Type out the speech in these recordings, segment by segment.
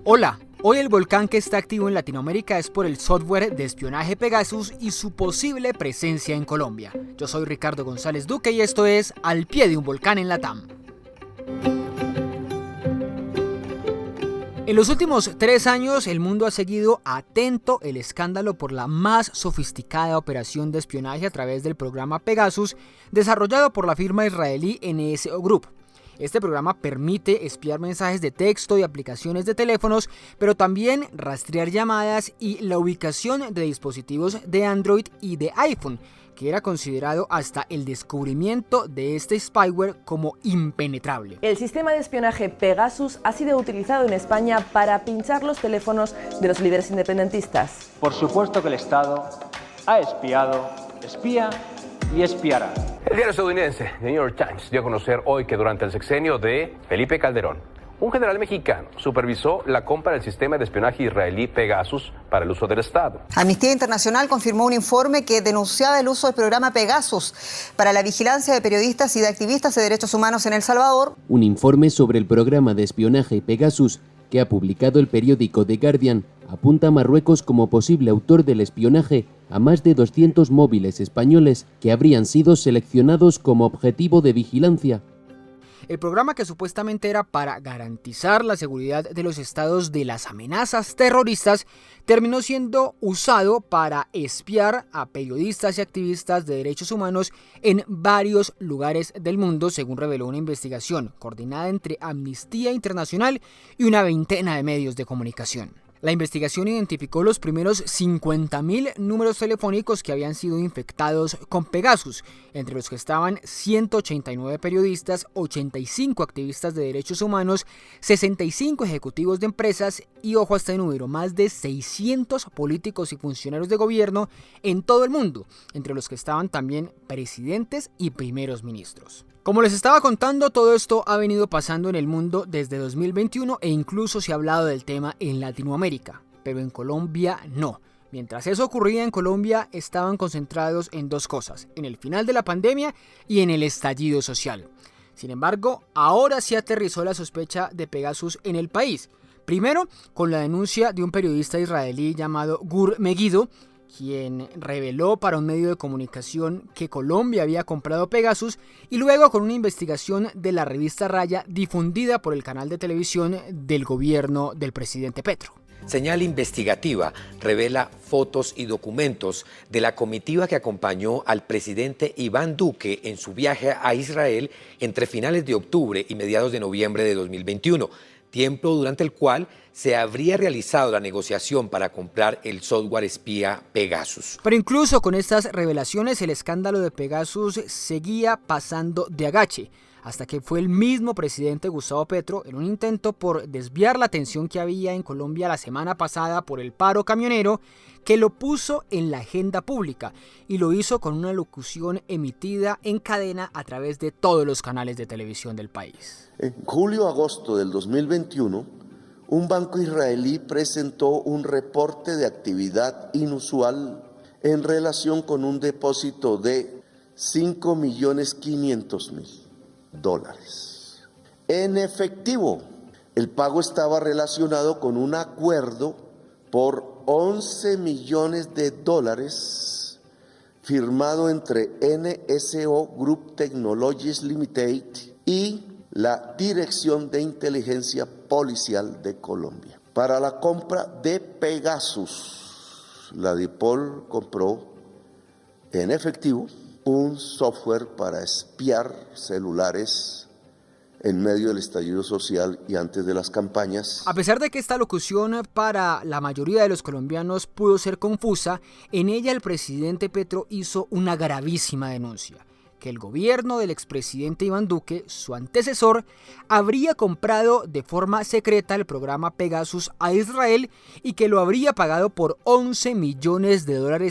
Hola, hoy el volcán que está activo en Latinoamérica es por el software de espionaje Pegasus y su posible presencia en Colombia. Yo soy Ricardo González Duque y esto es Al pie de un volcán en Latam. En los últimos 3 años, el mundo ha seguido atento el escándalo por la más sofisticada operación de espionaje a través del programa Pegasus, desarrollado por la firma israelí NSO Group. Este programa permite espiar mensajes de texto y aplicaciones de teléfonos, pero también rastrear llamadas y la ubicación de dispositivos de Android y de iPhone, que era considerado hasta el descubrimiento de este spyware como impenetrable. El sistema de espionaje Pegasus ha sido utilizado en España para pinchar los teléfonos de los líderes independentistas. Por supuesto que el Estado ha espiado, espía y espiará. El diario estadounidense The New York Times dio a conocer hoy que durante el sexenio de Felipe Calderón, un general mexicano supervisó la compra del sistema de espionaje israelí Pegasus para el uso del Estado. Amnistía Internacional confirmó un informe que denunciaba el uso del programa Pegasus para la vigilancia de periodistas y de activistas de derechos humanos en El Salvador. Un informe sobre el programa de espionaje Pegasus que ha publicado el periódico The Guardian apunta a Marruecos como posible autor del espionaje a más de 200 móviles españoles que habrían sido seleccionados como objetivo de vigilancia. El programa, que supuestamente era para garantizar la seguridad de los estados de las amenazas terroristas, terminó siendo usado para espiar a periodistas y activistas de derechos humanos en varios lugares del mundo, según reveló una investigación coordinada entre Amnistía Internacional y una veintena de medios de comunicación. La investigación identificó los primeros 50.000 números telefónicos que habían sido infectados con Pegasus, entre los que estaban 189 periodistas, 85 activistas de derechos humanos, 65 ejecutivos de empresas y, ojo a este número, más de 600 políticos y funcionarios de gobierno en todo el mundo, entre los que estaban también presidentes y primeros ministros. Como les estaba contando, todo esto ha venido pasando en el mundo desde 2021 e incluso se ha hablado del tema en Latinoamérica, pero en Colombia no. Mientras eso ocurría en Colombia, estaban concentrados en dos cosas: en el final de la pandemia y en el estallido social. Sin embargo, ahora sí aterrizó la sospecha de Pegasus en el país. Primero, con la denuncia de un periodista israelí llamado Gur Megiddo, quien reveló para un medio de comunicación que Colombia había comprado Pegasus, y luego con una investigación de la revista Raya difundida por el canal de televisión del gobierno del presidente Petro. Señal Investigativa revela fotos y documentos de la comitiva que acompañó al presidente Iván Duque en su viaje a Israel entre finales de octubre y mediados de noviembre de 2021, tiempo durante el cual se habría realizado la negociación para comprar el software espía Pegasus. Pero incluso con estas revelaciones, el escándalo de Pegasus seguía pasando de agache, hasta que fue el mismo presidente Gustavo Petro, en un intento por desviar la atención que había en Colombia la semana pasada por el paro camionero, que lo puso en la agenda pública, y lo hizo con una locución emitida en cadena a través de todos los canales de televisión del país. En julio-agosto del 2021, un banco israelí presentó un reporte de actividad inusual en relación con un depósito de $5.500.000 en efectivo. El pago estaba relacionado con un acuerdo por $11 millones firmado entre NSO Group Technologies Limited y la Dirección de Inteligencia Policial de Colombia para la compra de Pegasus. La DIPOL compró en efectivo un software para espiar celulares en medio del estallido social y antes de las campañas. A pesar de que esta locución para la mayoría de los colombianos pudo ser confusa, en ella el presidente Petro hizo una gravísima denuncia: que el gobierno del expresidente Iván Duque, su antecesor, habría comprado de forma secreta el programa Pegasus a Israel y que lo habría pagado por $11 millones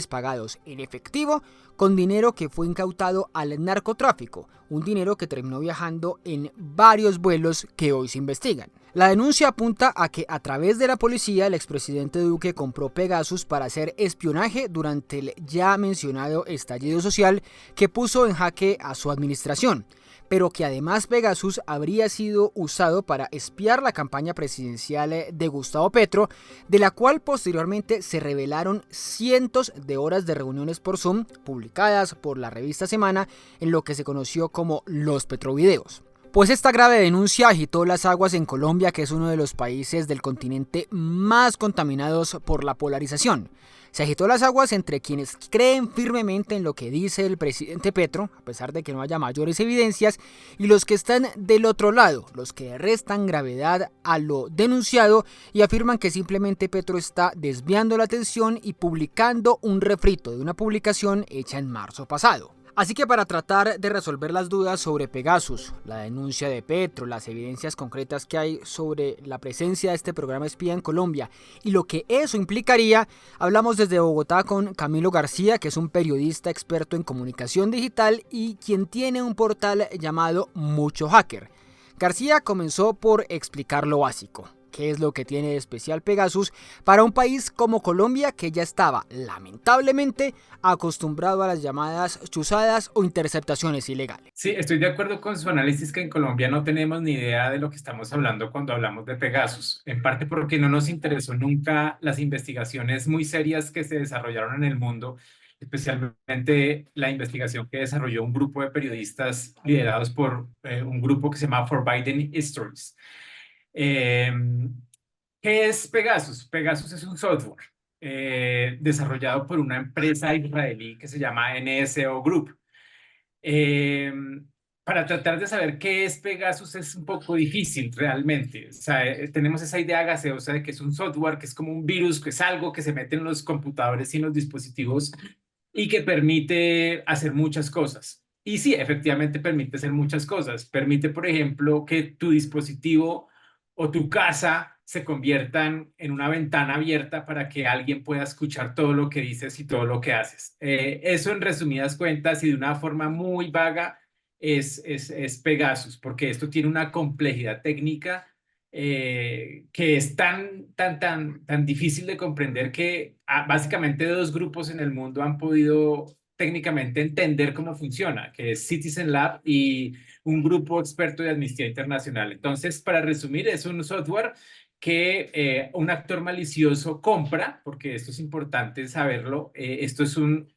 pagados en efectivo, con dinero que fue incautado al narcotráfico, un dinero que terminó viajando en varios vuelos que hoy se investigan. La denuncia apunta a que a través de la policía el expresidente Duque compró Pegasus para hacer espionaje durante el ya mencionado estallido social que puso en jaque a su administración. pero que además Pegasus habría sido usado para espiar la campaña presidencial de Gustavo Petro, de la cual posteriormente se revelaron cientos de horas de reuniones por Zoom publicadas por la revista Semana en lo que se conoció como los Petrovideos. Pues esta grave denuncia agitó las aguas en Colombia, que es uno de los países del continente más contaminados por la polarización. Se agitó las aguas entre quienes creen firmemente en lo que dice el presidente Petro, a pesar de que no haya mayores evidencias, y los que están del otro lado, los que restan gravedad a lo denunciado y afirman que simplemente Petro está desviando la atención y publicando un refrito de una publicación hecha en marzo pasado. Así que para tratar de resolver las dudas sobre Pegasus, la denuncia de Petro, las evidencias concretas que hay sobre la presencia de este programa espía en Colombia y lo que eso implicaría, hablamos desde Bogotá con Camilo García, que es un periodista experto en comunicación digital y quien tiene un portal llamado Mucho Hacker. García comenzó por explicar lo básico. ¿Qué es lo que tiene de especial Pegasus para un país como Colombia, que ya estaba, lamentablemente, acostumbrado a las llamadas chuzadas o interceptaciones ilegales? Sí, estoy de acuerdo con su análisis que en Colombia no tenemos ni idea de lo que estamos hablando cuando hablamos de Pegasus, en parte porque no nos interesó nunca las investigaciones muy serias que se desarrollaron en el mundo, especialmente la investigación que desarrolló un grupo de periodistas liderados por un grupo que se llama Forbidden Histories. ¿Qué es Pegasus? Pegasus es un software desarrollado por una empresa israelí que se llama NSO Group. Para tratar de saber qué es Pegasus es un poco difícil realmente. O sea, tenemos esa idea gaseosa de que es un software, que es como un virus, que es algo que se mete en los computadores y en los dispositivos y que permite hacer muchas cosas. Y sí, efectivamente permite hacer muchas cosas. Permite, por ejemplo, que tu dispositivo o tu casa se conviertan en una ventana abierta para que alguien pueda escuchar todo lo que dices y todo lo que haces. Eso en resumidas cuentas y de una forma muy vaga es Pegasus, porque esto tiene una complejidad técnica que es tan difícil de comprender que básicamente dos grupos en el mundo han podido técnicamente entender cómo funciona, que es Citizen Lab y un grupo experto de Amnistía Internacional. Entonces, para resumir, es un software que un actor malicioso compra, porque esto es importante saberlo, esto es un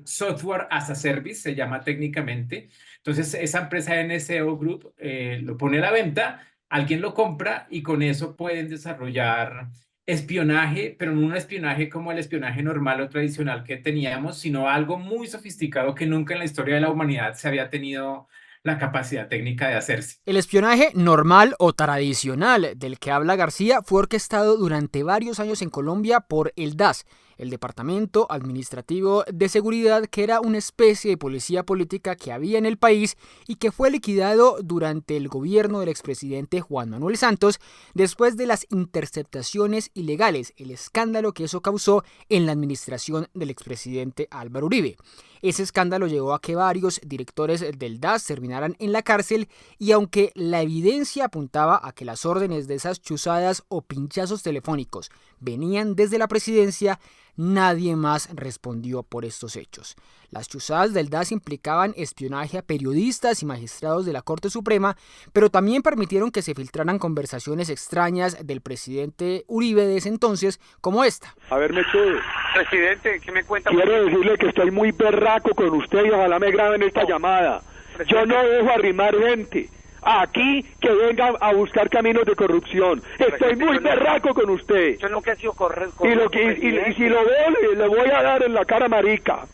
software as a service, se llama técnicamente. Entonces, esa empresa NSO Group lo pone a la venta, alguien lo compra y con eso pueden desarrollar espionaje, pero no un espionaje como el espionaje normal o tradicional que teníamos, sino algo muy sofisticado que nunca en la historia de la humanidad se había tenido la capacidad técnica de hacerse. El espionaje normal o tradicional del que habla García fue orquestado durante varios años en Colombia por el DAS, el Departamento Administrativo de Seguridad, que era una especie de policía política que había en el país y que fue liquidado durante el gobierno del expresidente Juan Manuel Santos después de las interceptaciones ilegales, el escándalo que eso causó en la administración del expresidente Álvaro Uribe. Ese escándalo llevó a que varios directores del DAS terminaran en la cárcel y aunque la evidencia apuntaba a que las órdenes de esas chuzadas o pinchazos telefónicos venían desde la presidencia, nadie más respondió por estos hechos. Las chuzadas del DAS implicaban espionaje a periodistas y magistrados de la Corte Suprema, pero también permitieron que se filtraran conversaciones extrañas del presidente Uribe de ese entonces, como esta. A ver, Mechudo. Presidente, ¿qué me cuenta? Quiero decirle que estoy muy berraco con usted y ojalá me graben esta llamada. Presidente. Yo no dejo arrimar gente aquí que venga a buscar caminos de corrupción. Estoy muy berraco con usted. Yo nunca he sido correcto. Y si lo veo, le voy a dar en la cara marica.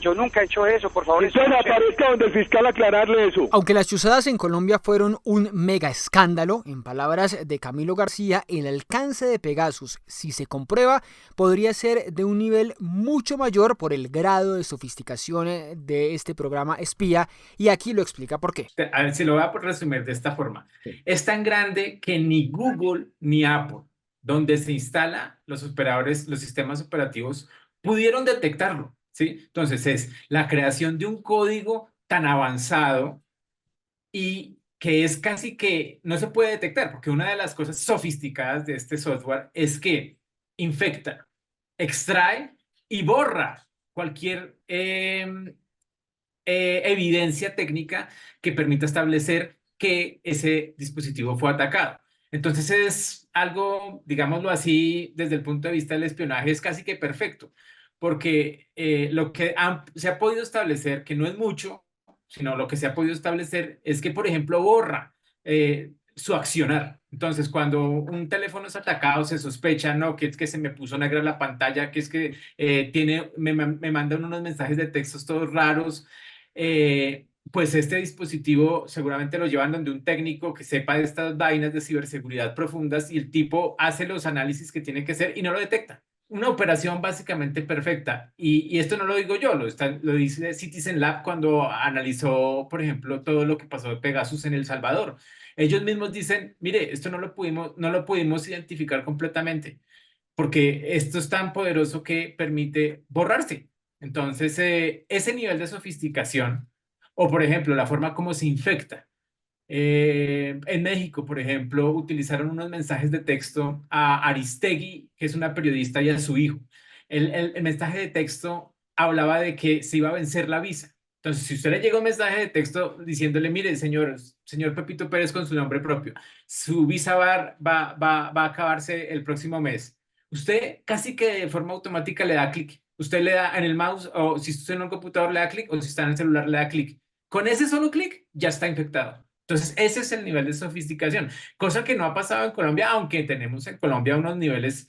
Yo nunca he hecho eso, por favor. Entonces aparezca donde el fiscal aclararle eso. Aunque las chuzadas en Colombia fueron un mega escándalo, en palabras de Camilo García, el alcance de Pegasus, si se comprueba, podría ser de un nivel mucho mayor por el grado de sofisticación de este programa espía, y aquí lo explica por qué. A ver, si lo voy a resumir de esta forma. Sí. Es tan grande que ni Google ni Apple, donde se instalan los operadores, los sistemas operativos, pudieron detectarlo. ¿Sí? Entonces es la creación de un código tan avanzado y que es casi que no se puede detectar, porque una de las cosas sofisticadas de este software es que infecta, extrae y borra cualquier evidencia técnica que permita establecer que ese dispositivo fue atacado. Entonces es algo, digámoslo así, desde el punto de vista del espionaje, es casi que perfecto, porque lo que se ha podido establecer, que no es mucho, sino lo que se ha podido establecer es que, por ejemplo, borra su accionar. Entonces, cuando un teléfono es atacado, se sospecha, no, que es que se me puso negra la pantalla, que es que me mandan unos mensajes de textos todos raros. Pues este dispositivo seguramente lo llevan donde un técnico que sepa de estas vainas de ciberseguridad profundas y el tipo hace los análisis que tiene que hacer y no lo detecta. Una operación básicamente perfecta. Y esto no lo digo yo, lo dice Citizen Lab cuando analizó, por ejemplo, todo lo que pasó de Pegasus en El Salvador. Ellos mismos dicen, mire, esto no lo pudimos identificar completamente, porque esto es tan poderoso que permite borrarse. Entonces, ese nivel de sofisticación, o por ejemplo, la forma como se infecta. En México, por ejemplo, utilizaron unos mensajes de texto a Aristegui, que es una periodista, y a su hijo. El mensaje de texto hablaba de que se iba a vencer la visa. Entonces, si usted le llega un mensaje de texto diciéndole, mire, señor Pepito Pérez con su nombre propio, su visa va a acabarse el próximo mes, usted casi que de forma automática le da clic. Usted le da en el mouse, o si está en un computador le da clic, o si está en el celular le da clic. Con ese solo clic ya está infectado. Entonces, ese es el nivel de sofisticación, cosa que no ha pasado en Colombia, aunque tenemos en Colombia unos niveles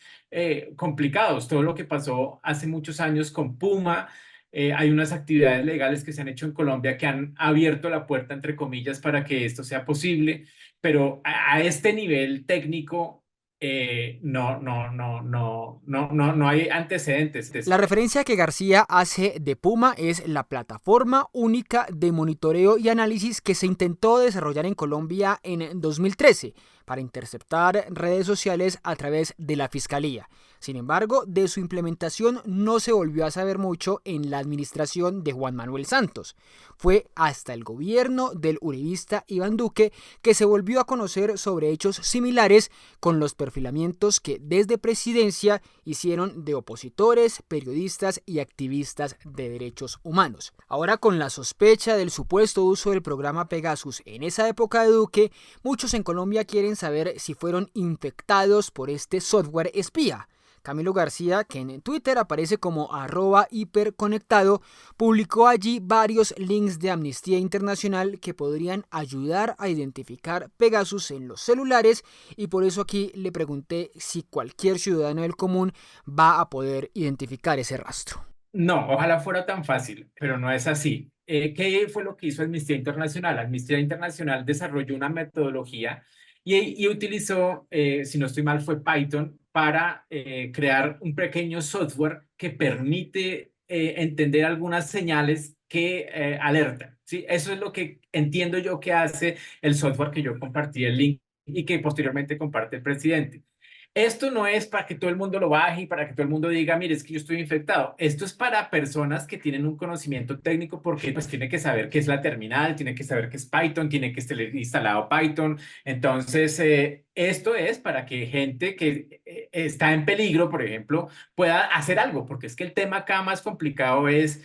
complicados. Todo lo que pasó hace muchos años con Puma, hay unas actividades legales que se han hecho en Colombia que han abierto la puerta, entre comillas, para que esto sea posible, pero a este nivel técnico no hay antecedentes. La referencia que García hace de Puma es la plataforma única de monitoreo y análisis que se intentó desarrollar en Colombia en 2013 para interceptar redes sociales a través de la Fiscalía. Sin embargo, de su implementación no se volvió a saber mucho en la administración de Juan Manuel Santos. Fue hasta el gobierno del uribista Iván Duque que se volvió a conocer sobre hechos similares con los perfilamientos que desde presidencia hicieron de opositores, periodistas y activistas de derechos humanos. Ahora, con la sospecha del supuesto uso del programa Pegasus en esa época de Duque, muchos en Colombia quieren saber si fueron infectados por este software espía. Camilo García, que en Twitter aparece como @hiperconectado, publicó allí varios links de Amnistía Internacional que podrían ayudar a identificar Pegasus en los celulares, y por eso aquí le pregunté si cualquier ciudadano del común va a poder identificar ese rastro. No, ojalá fuera tan fácil, pero no es así. ¿Qué fue lo que hizo Amnistía Internacional? Amnistía Internacional desarrolló una metodología y utilizó, si no estoy mal, fue Python para crear un pequeño software que permite entender algunas señales que alertan, ¿sí? Eso es lo que entiendo yo que hace el software que yo compartí el link y que posteriormente comparte el presidente. Esto no es para que todo el mundo lo baje y para que todo el mundo diga, mire, es que yo estoy infectado. Esto es para personas que tienen un conocimiento técnico, porque pues tiene que saber qué es la terminal, tiene que saber qué es Python, tiene que estar instalado Python. Entonces, esto es para que gente que está en peligro, por ejemplo, pueda hacer algo, porque es que el tema acá más complicado es,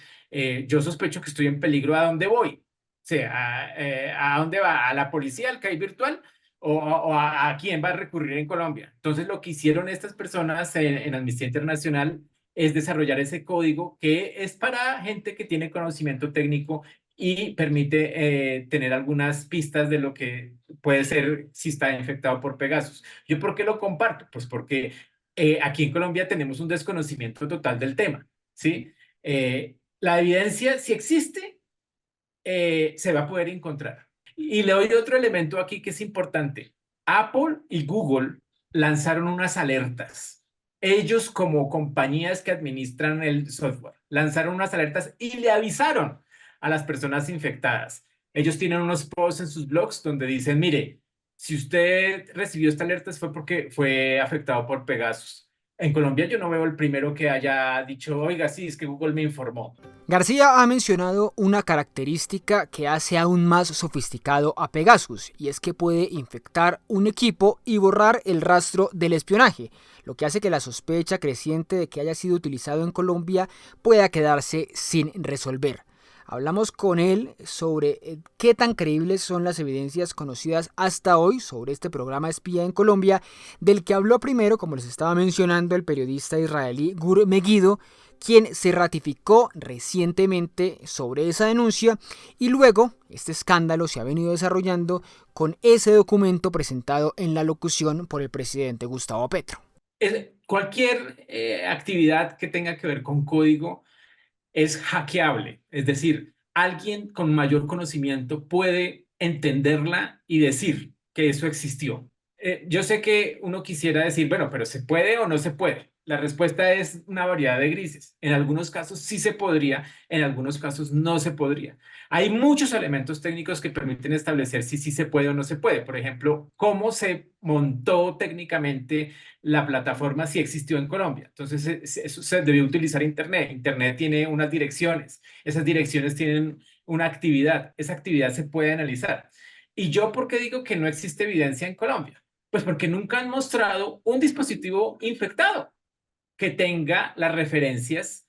yo sospecho que estoy en peligro, ¿a dónde voy? O sea, ¿a dónde va? ¿A la policía, al CAI virtual? ¿O a quién va a recurrir en Colombia? Entonces, lo que hicieron estas personas en Amnistía Internacional es desarrollar ese código que es para gente que tiene conocimiento técnico y permite tener algunas pistas de lo que puede ser si está infectado por Pegasus. ¿Yo por qué lo comparto? Pues porque aquí en Colombia tenemos un desconocimiento total del tema, ¿sí? La evidencia, si existe, se va a poder encontrar. Y le doy otro elemento aquí que es importante. Apple y Google lanzaron unas alertas. Ellos, como compañías que administran el software, lanzaron unas alertas y le avisaron a las personas infectadas. Ellos tienen unos posts en sus blogs donde dicen, mire, si usted recibió esta alerta fue porque fue afectado por Pegasus. En Colombia yo no veo el primero que haya dicho, oiga, sí, es que Google me informó. García ha mencionado una característica que hace aún más sofisticado a Pegasus, y es que puede infectar un equipo y borrar el rastro del espionaje, lo que hace que la sospecha creciente de que haya sido utilizado en Colombia pueda quedarse sin resolver. Hablamos con él sobre qué tan creíbles son las evidencias conocidas hasta hoy sobre este programa espía en Colombia, del que habló primero, como les estaba mencionando, el periodista israelí Gur Megido, quien se ratificó recientemente sobre esa denuncia, y luego este escándalo se ha venido desarrollando con ese documento presentado en la locución por el presidente Gustavo Petro. Cualquier actividad que tenga que ver con código es hackeable, es decir, alguien con mayor conocimiento puede entenderla y decir que eso existió. Yo sé que uno quisiera decir, bueno, pero ¿se puede o no se puede? La respuesta es una variedad de grises. En algunos casos sí se podría, en algunos casos no se podría. Hay muchos elementos técnicos que permiten establecer si sí se puede o no se puede. Por ejemplo, cómo se montó técnicamente la plataforma, si existió en Colombia. Entonces, eso se debió utilizar Internet. Internet tiene unas direcciones. Esas direcciones tienen una actividad. Esa actividad se puede analizar. ¿Y yo por qué digo que no existe evidencia en Colombia? Pues porque nunca han mostrado un dispositivo infectado que tenga las referencias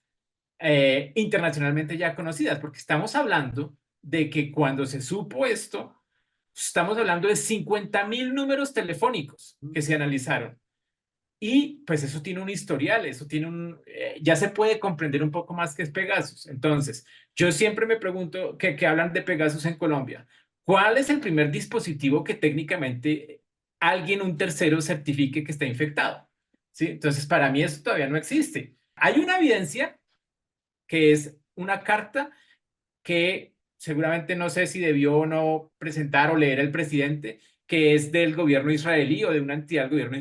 internacionalmente ya conocidas, porque estamos hablando de que cuando se supo esto, estamos hablando de 50.000 números telefónicos que se analizaron. Y pues eso tiene un historial, eso tiene ya se puede comprender un poco más qué es Pegasus. Entonces, yo siempre me pregunto que hablan de Pegasus en Colombia. ¿Cuál es el primer dispositivo que técnicamente alguien, un tercero, certifique que está infectado? ¿Sí? Entonces, para mí eso todavía no existe. Hay una evidencia que es una carta que seguramente no sé si debió o no presentar o leer el presidente, que es del gobierno israelí o de una entidad del gobierno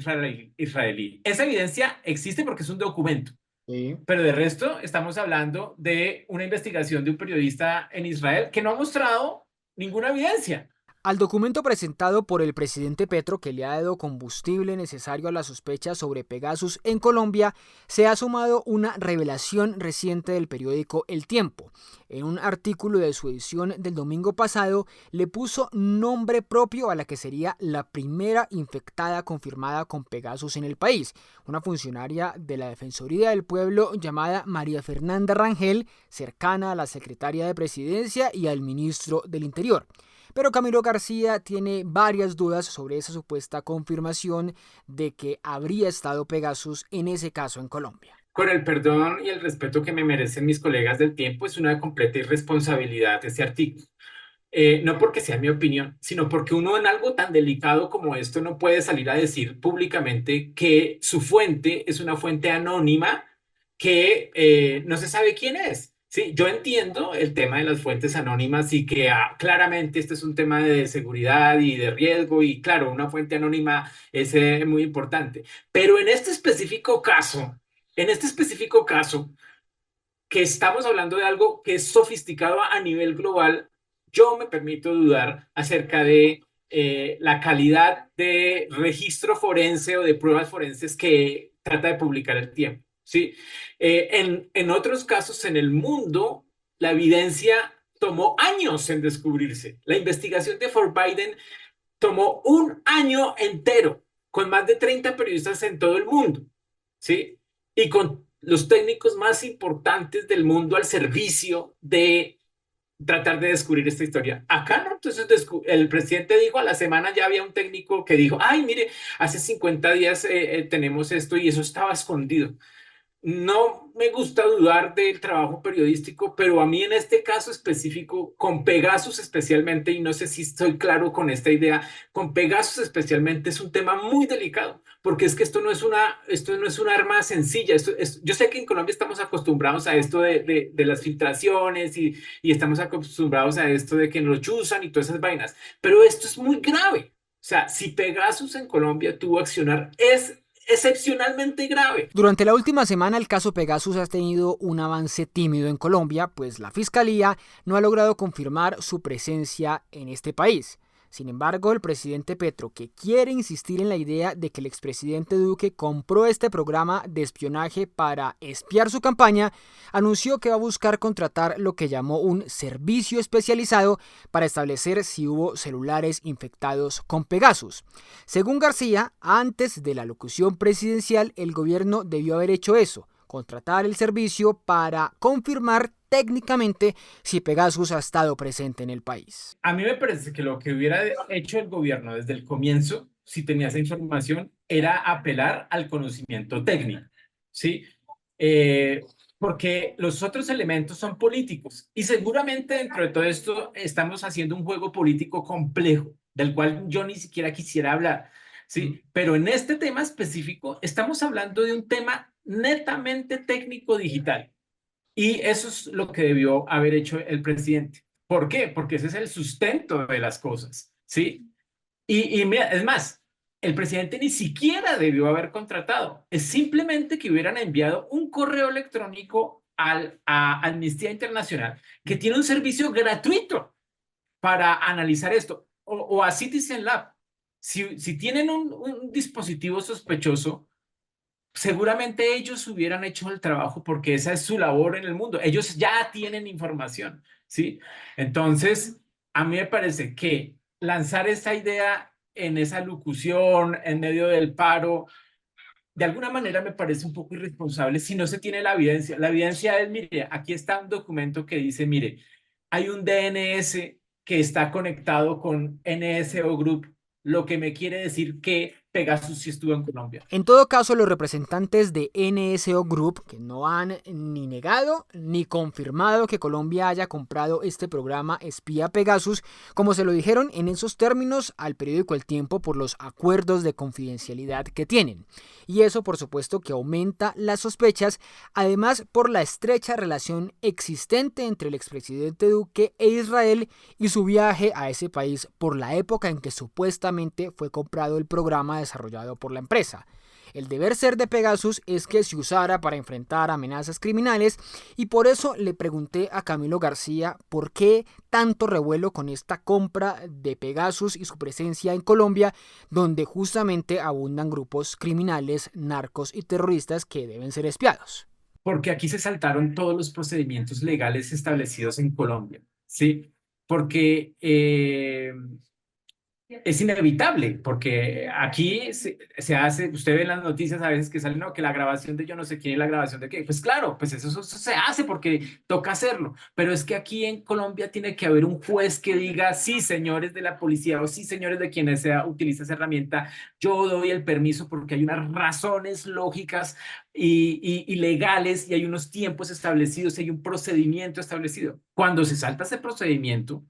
israelí. Esa evidencia existe porque es un documento. Sí. Pero de resto estamos hablando de una investigación de un periodista en Israel que no ha mostrado ninguna evidencia. Al documento presentado por el presidente Petro, que le ha dado combustible necesario a las sospechas sobre Pegasus en Colombia, se ha sumado una revelación reciente del periódico El Tiempo. En un artículo de su edición del domingo pasado, le puso nombre propio a la que sería la primera infectada confirmada con Pegasus en el país, una funcionaria de la Defensoría del Pueblo llamada María Fernanda Rangel, cercana a la secretaria de Presidencia y al ministro del Interior. Pero Camilo García tiene varias dudas sobre esa supuesta confirmación de que habría estado Pegasus en ese caso en Colombia. Con el perdón y el respeto que me merecen mis colegas del Tiempo, es una completa irresponsabilidad ese artículo. No porque sea mi opinión, sino porque uno en algo tan delicado como esto no puede salir a decir públicamente que su fuente es una fuente anónima que no se sabe quién es. Sí, yo entiendo el tema de las fuentes anónimas y que claramente este es un tema de seguridad y de riesgo y claro, una fuente anónima es muy importante. Pero en este específico caso, que estamos hablando de algo que es sofisticado a nivel global, yo me permito dudar acerca de la calidad de registro forense o de pruebas forenses que trata de publicar El Tiempo. ¿Sí? En otros casos en el mundo, la evidencia tomó años en descubrirse. La investigación de Fort Biden tomó un año entero, con más de 30 periodistas en todo el mundo, ¿sí? Y con los técnicos más importantes del mundo al servicio de tratar de descubrir esta historia. Acá no, entonces el presidente dijo, a la semana ya había un técnico que dijo, ay, mire, hace 50 días tenemos esto y eso estaba escondido. No me gusta dudar del trabajo periodístico, pero a mí en este caso específico, con Pegasus especialmente, y no sé si estoy claro con esta idea, con Pegasus especialmente es un tema muy delicado, porque es que esto no es un arma sencilla. Yo sé que en Colombia estamos acostumbrados a esto de las filtraciones y estamos acostumbrados a esto de que nos chuzan y todas esas vainas, pero esto es muy grave. O sea, si Pegasus en Colombia tuvo accionar, es excepcionalmente grave. Durante la última semana el caso Pegasus ha tenido un avance tímido en Colombia, pues la Fiscalía no ha logrado confirmar su presencia en este país. Sin embargo, el presidente Petro, que quiere insistir en la idea de que el expresidente Duque compró este programa de espionaje para espiar su campaña, anunció que va a buscar contratar lo que llamó un servicio especializado para establecer si hubo celulares infectados con Pegasus. Según García, antes de la locución presidencial, el gobierno debió haber hecho eso, contratar el servicio para confirmar técnicamente si Pegasus ha estado presente en el país. A mí me parece que lo que hubiera hecho el gobierno desde el comienzo, si tenía esa información, era apelar al conocimiento técnico, ¿sí? Porque los otros elementos son políticos y seguramente dentro de todo esto estamos haciendo un juego político complejo del cual yo ni siquiera quisiera hablar, ¿sí? Pero en este tema específico estamos hablando de un tema netamente técnico digital y eso es lo que debió haber hecho el presidente. ¿Por qué? Porque ese es el sustento de las cosas, ¿sí? Y mira, es más, el presidente ni siquiera debió haber contratado. Es simplemente que hubieran enviado un correo electrónico a Amnistía Internacional, que tiene un servicio gratuito para analizar esto, o a Citizen Lab. Si tienen un dispositivo sospechoso, seguramente ellos hubieran hecho el trabajo porque esa es su labor en el mundo. Ellos ya tienen información, ¿sí? Entonces, a mí me parece que lanzar esa idea en esa locución, en medio del paro, de alguna manera me parece un poco irresponsable si no se tiene la evidencia. La evidencia es, mire, aquí está un documento que dice, mire, hay un DNS que está conectado con NSO Group, lo que me quiere decir que Pegasus sí estuvo en Colombia. En todo caso, los representantes de NSO Group, que no han ni negado ni confirmado que Colombia haya comprado este programa espía Pegasus, como se lo dijeron en esos términos al periódico El Tiempo por los acuerdos de confidencialidad que tienen. Y eso, por supuesto, que aumenta las sospechas, además por la estrecha relación existente entre el expresidente Duque e Israel y su viaje a ese país por la época en que supuestamente fue comprado el programa desarrollado por la empresa. El deber ser de Pegasus es que se usara para enfrentar amenazas criminales y por eso le pregunté a Camilo García por qué tanto revuelo con esta compra de Pegasus y su presencia en Colombia, donde justamente abundan grupos criminales, narcos y terroristas que deben ser espiados. Porque aquí se saltaron todos los procedimientos legales establecidos en Colombia, ¿sí? Porque es inevitable, porque aquí se hace, usted ve en las noticias a veces que sale, no, que la grabación de yo no sé quién y la grabación de qué. Pues claro, pues eso se hace porque toca hacerlo, pero es que aquí en Colombia tiene que haber un juez que diga, sí, señores de la policía o sí, señores de quienes sea, utiliza esa herramienta, yo doy el permiso porque hay unas razones lógicas y legales y hay unos tiempos establecidos y hay un procedimiento establecido. Cuando se salta ese procedimiento,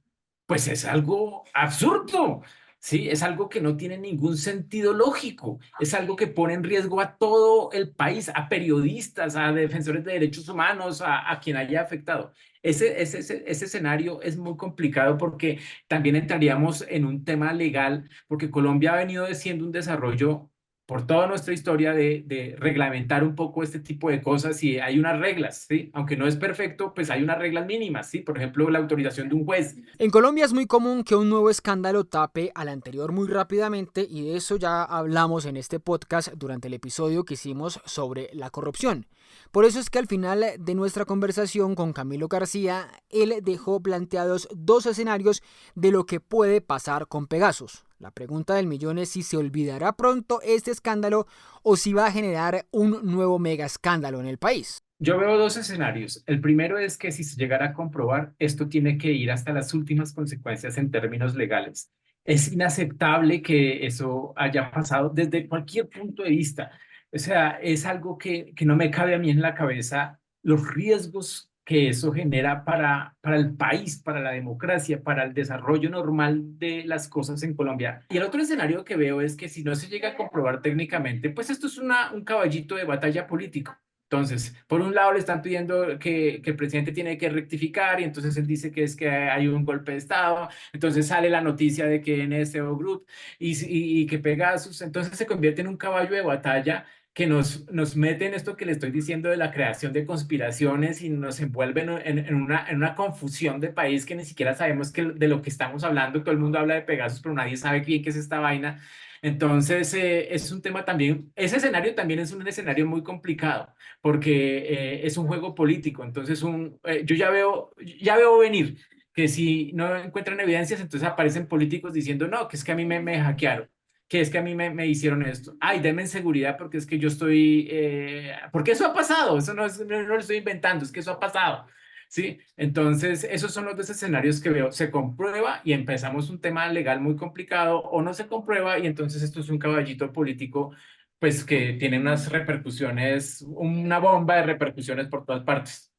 pues es algo absurdo. Sí, es algo que no tiene ningún sentido lógico, es algo que pone en riesgo a todo el país, a periodistas, a defensores de derechos humanos, a quien haya afectado. Ese escenario es muy complicado porque también entraríamos en un tema legal, porque Colombia ha venido haciendo un desarrollo por toda nuestra historia de reglamentar un poco este tipo de cosas y hay unas reglas, ¿sí? Aunque no es perfecto, pues hay unas reglas mínimas, ¿sí? Por ejemplo, la autorización de un juez. En Colombia es muy común que un nuevo escándalo tape al anterior muy rápidamente y de eso ya hablamos en este podcast durante el episodio que hicimos sobre la corrupción. Por eso es que al final de nuestra conversación con Camilo García, él dejó planteados dos escenarios de lo que puede pasar con Pegasus. La pregunta del millón es si se olvidará pronto este escándalo o si va a generar un nuevo mega escándalo en el país. Yo veo dos escenarios. El primero es que si se llegara a comprobar, esto tiene que ir hasta las últimas consecuencias en términos legales. Es inaceptable que eso haya pasado desde cualquier punto de vista. O sea, es algo que no me cabe a mí en la cabeza, los riesgos que eso genera para el país, para la democracia, para el desarrollo normal de las cosas en Colombia. Y el otro escenario que veo es que si no se llega a comprobar técnicamente, pues esto es un caballito de batalla político. Entonces, por un lado le están pidiendo que el presidente tiene que rectificar y entonces él dice que es que hay un golpe de Estado, entonces sale la noticia de que NSO Group y que Pegasus, entonces se convierte en un caballo de batalla que nos mete en esto que le estoy diciendo de la creación de conspiraciones y nos envuelve en una confusión de país que ni siquiera sabemos de lo que estamos hablando. Todo el mundo habla de Pegasus, pero nadie sabe bien qué es esta vaina. Entonces, es un tema también, ese escenario también es un escenario muy complicado, porque es un juego político. Entonces, yo ya veo venir que si no encuentran evidencias, entonces aparecen políticos diciendo, no, que es que a mí me hackearon, que es que a mí me hicieron esto. Ay, denme seguridad porque es que yo estoy, porque eso ha pasado, eso no lo estoy inventando, es que eso ha pasado. ¿sí? Entonces, esos son los dos escenarios que veo. Se comprueba y empezamos un tema legal muy complicado, o no se comprueba y entonces esto es un caballito político, pues que tiene unas repercusiones, una bomba de repercusiones por todas partes.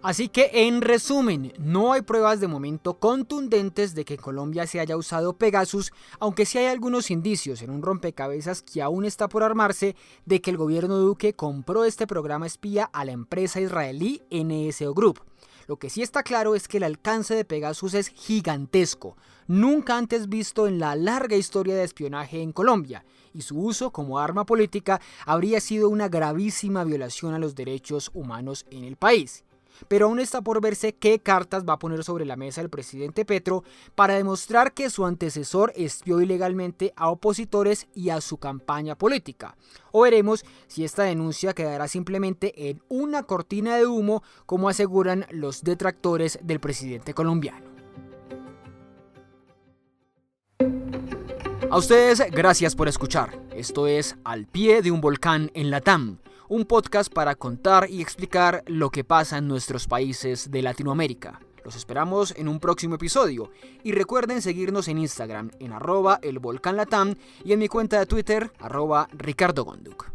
Así que, en resumen, no hay pruebas de momento contundentes de que en Colombia se haya usado Pegasus, aunque sí hay algunos indicios en un rompecabezas que aún está por armarse de que el gobierno Duque compró este programa espía a la empresa israelí NSO Group. Lo que sí está claro es que el alcance de Pegasus es gigantesco, nunca antes visto en la larga historia de espionaje en Colombia, y su uso como arma política habría sido una gravísima violación a los derechos humanos en el país. Pero aún está por verse qué cartas va a poner sobre la mesa el presidente Petro para demostrar que su antecesor espió ilegalmente a opositores y a su campaña política. O veremos si esta denuncia quedará simplemente en una cortina de humo, como aseguran los detractores del presidente colombiano. A ustedes, gracias por escuchar. Esto es Al pie de un volcán en Latam, un podcast para contar y explicar lo que pasa en nuestros países de Latinoamérica. Los esperamos en un próximo episodio y recuerden seguirnos en Instagram en @elvolcanlatam y en mi cuenta de Twitter @RicardoGonduk.